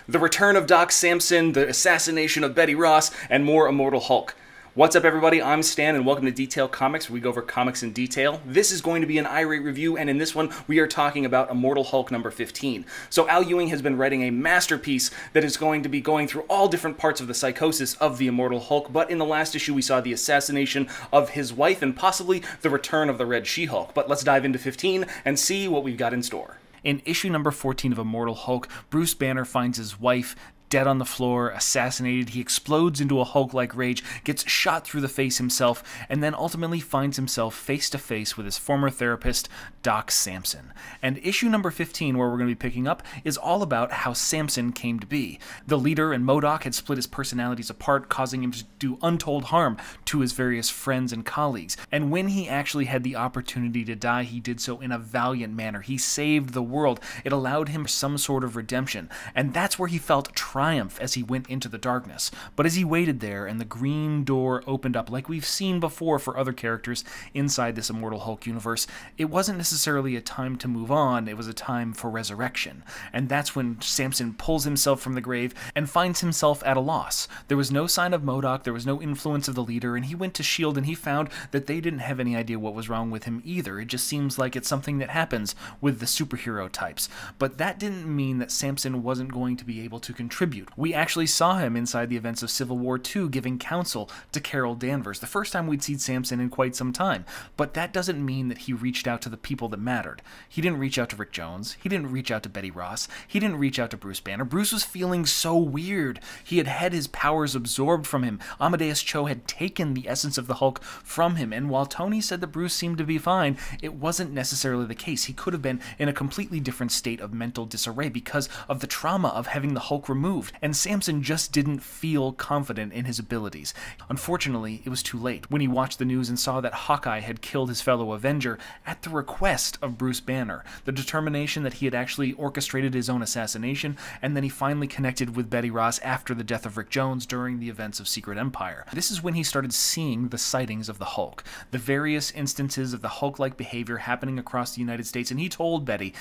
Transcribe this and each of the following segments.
the return of Doc Samson, the assassination of Betty Ross, and more Immortal Hulk. What's up, everybody? I'm Stan, and welcome to Detail Comics, where we go over comics in detail. This is going to be an irate review, and in this one, we are talking about Immortal Hulk number 15. So Al Ewing has been writing a masterpiece that is going to be going through all different parts of the psychosis of the Immortal Hulk, but in the last issue, we saw the assassination of his wife and possibly the return of the Red She-Hulk. But let's dive into 15 and see what we've got in store. In issue number 14 of Immortal Hulk, Bruce Banner finds his wife dead on the floor, assassinated. He explodes into a Hulk-like rage, gets shot through the face himself, and then ultimately finds himself face-to-face with his former therapist, Doc Samson. And issue number 15, where we're going to be picking up, is all about how Samson came to be. The leader and MODOK had split his personalities apart, causing him to do untold harm to his various friends and colleagues. And when he actually had the opportunity to die, he did so in a valiant manner. He saved the world. It allowed him some sort of redemption. And that's where he felt triumph as he went into the darkness. But as he waited there and the green door opened up, like we've seen before for other characters inside this Immortal Hulk universe, it wasn't necessarily a time to move on, it was a time for resurrection. And that's when Samson pulls himself from the grave and finds himself at a loss. There was no sign of MODOK, there was no influence of the leader, and he went to S.H.I.E.L.D. and he found that they didn't have any idea what was wrong with him either. It just seems like it's something that happens with the superhero types. But that didn't mean that Samson wasn't going to be able to contribute. We actually saw him inside the events of Civil War II giving counsel to Carol Danvers, the first time we'd seen Samson in quite some time. But that doesn't mean that he reached out to the people that mattered. He didn't reach out to Rick Jones. He didn't reach out to Betty Ross. He didn't reach out to Bruce Banner. Bruce was feeling so weird. He had had his powers absorbed from him. Amadeus Cho had taken the essence of the Hulk from him, and while Tony said that Bruce seemed to be fine, it wasn't necessarily the case. He could have been in a completely different state of mental disarray because of the trauma of having the Hulk removed, and Samson just didn't feel confident in his abilities. Unfortunately, it was too late when he watched the news and saw that Hawkeye had killed his fellow Avenger at the request of Bruce Banner. The determination that he had actually orchestrated his own assassination, and then he finally connected with Betty Ross after the death of Rick Jones during the events of Secret Empire. This is when he started seeing the sightings of the Hulk, the various instances of the Hulk-like behavior happening across the United States, and he told Betty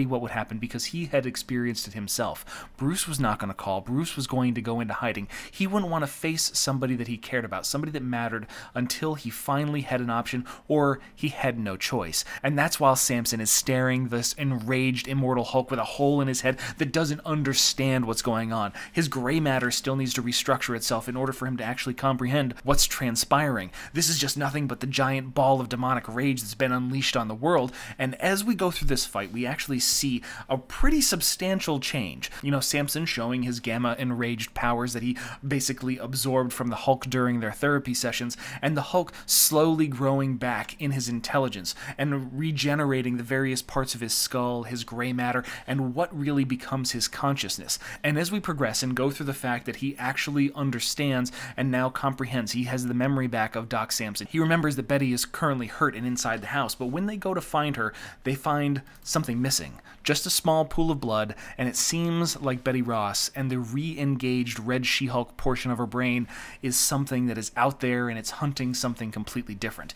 what would happen because he had experienced it himself. Bruce was not going to call. Bruce was going to go into hiding. He wouldn't want to face somebody that he cared about, somebody that mattered, until he finally had an option or he had no choice. And that's while Samson is staring this enraged Immortal Hulk with a hole in his head that doesn't understand what's going on. His gray matter still needs to restructure itself in order for him to actually comprehend what's transpiring. This is just nothing but the giant ball of demonic rage that's been unleashed on the world. And as we go through this fight, we actually see a pretty substantial change. You know, Samson showing his gamma enraged powers that he basically absorbed from the Hulk during their therapy sessions, and the Hulk slowly growing back in his intelligence and regenerating the various parts of his skull, his gray matter, and what really becomes his consciousness. And as we progress and go through the fact that he actually understands and now comprehends, he has the memory back of Doc Samson. He remembers that Betty is currently hurt and inside the house, but when they go to find her, they find something missing. Just a small pool of blood, and it seems like Betty Ross and the re-engaged Red She-Hulk portion of her brain is something that is out there and it's hunting something completely different.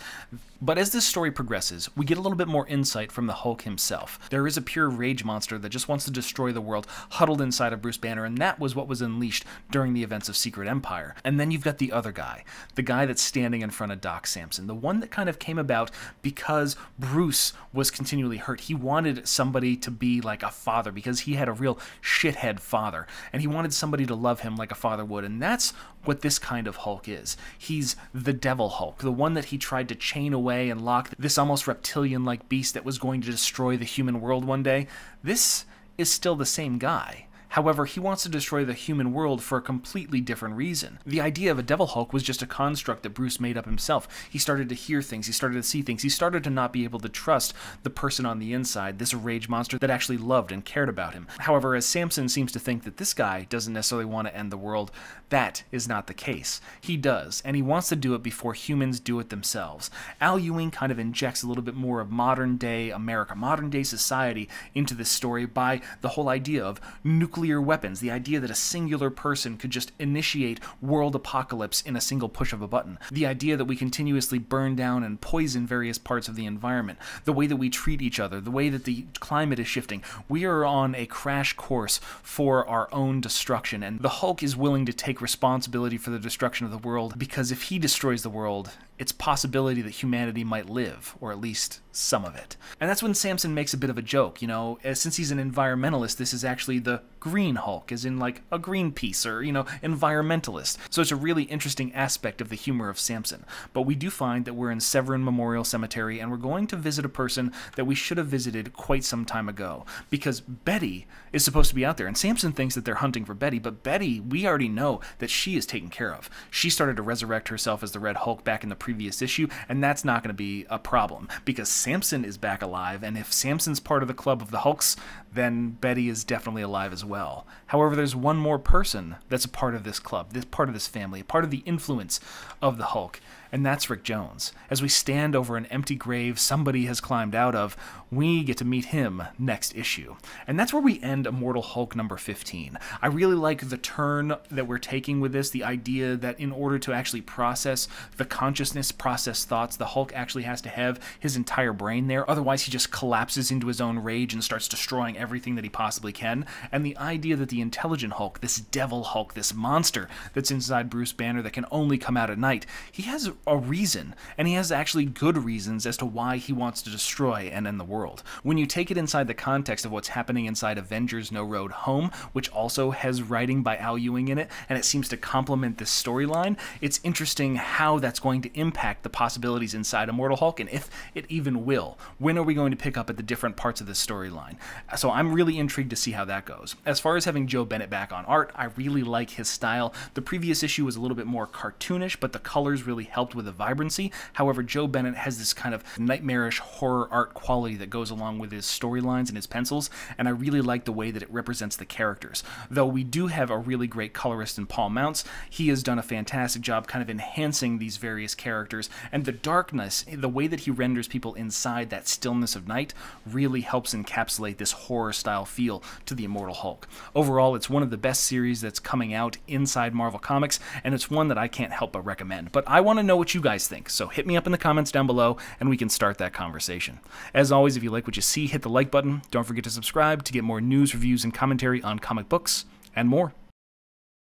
But as this story progresses, we get a little bit more insight from the Hulk himself. There is a pure rage monster that just wants to destroy the world huddled inside of Bruce Banner, and that was what was unleashed during the events of Secret Empire. And then you've got the other guy, the guy that's standing in front of Doc Samson, the one that kind of came about because Bruce was continually hurt. He wanted somebody to be like a father because he had a real shithead father, and he wanted somebody to love him like a father would, and that's what this kind of Hulk is. He's the Devil Hulk, the one that he tried to chain away and lock, this almost reptilian-like beast that was going to destroy the human world one day. This is still the same guy. However, he wants to destroy the human world for a completely different reason. The idea of a Devil Hulk was just a construct that Bruce made up himself. He started to hear things, he started to see things, he started to not be able to trust the person on the inside, this rage monster that actually loved and cared about him. However, as Samson seems to think that this guy doesn't necessarily want to end the world, that is not the case. He does, and he wants to do it before humans do it themselves. Al Ewing kind of injects a little bit more of modern-day America, modern-day society into this story by the whole idea of nuclear nuclear weapons, the idea that a singular person could just initiate world apocalypse in a single push of a button, the idea that we continuously burn down and poison various parts of the environment, the way that we treat each other, the way that the climate is shifting. We are on a crash course for our own destruction, and the Hulk is willing to take responsibility for the destruction of the world, because if he destroys the world, it's possibility that humanity might live, or at least some of it. And that's when Samson makes a bit of a joke, you know, since he's an environmentalist, this is actually the Green Hulk, as in like a Greenpeace or, you know, environmentalist. So it's a really interesting aspect of the humor of Samson. But we do find that we're in Severin Memorial Cemetery, and we're going to visit a person that we should have visited quite some time ago, because Betty is supposed to be out there, and Samson thinks that they're hunting for Betty, but Betty, we already know that she is taken care of. She started to resurrect herself as the Red Hulk back in the previous issue, and that's not going to be a problem, because Samson is back alive, and if Samson's part of the club of the Hulks, then Betty is definitely alive as well. However, there's one more person that's a part of this club, this part of this family, a part of the influence of the Hulk, and that's Rick Jones. As we stand over an empty grave somebody has climbed out of, we get to meet him next issue. And that's where we end Immortal Hulk number 15. I really like the turn that we're taking with this, the idea that in order to actually process the consciousness, process thoughts, the Hulk actually has to have his entire brain there, otherwise he just collapses into his own rage and starts destroying everything that he possibly can. And the idea that the intelligent Hulk, this devil Hulk, this monster that's inside Bruce Banner that can only come out at night, he has a reason, and he has actually good reasons as to why he wants to destroy and end the world. When you take it inside the context of what's happening inside Avengers No Road Home, which also has writing by Al Ewing in it, and it seems to complement this storyline, it's interesting how that's going to impact the possibilities inside Immortal Hulk, and if it even will. When are we going to pick up at the different parts of this storyline? So I'm really intrigued to see how that goes. As far as having Joe Bennett back on art, I really like his style. The previous issue was a little bit more cartoonish, but the colors really helped with the vibrancy. However, Joe Bennett has this kind of nightmarish horror art quality that goes along with his storylines and his pencils, and I really like the way that it represents the characters. Though we do have a really great colorist in Paul Mounts, he has done a fantastic job kind of enhancing these various characters, and the darkness, the way that he renders people inside that stillness of night, really helps encapsulate this horror-style feel to the Immortal Hulk. Overall, it's one of the best series that's coming out inside Marvel Comics, and it's one that I can't help but recommend. But I want to know what you guys think, so hit me up in the comments down below, and we can start that conversation. As always, if you like what you see, hit the like button. Don't forget to subscribe to get more news, reviews, and commentary on comic books and more.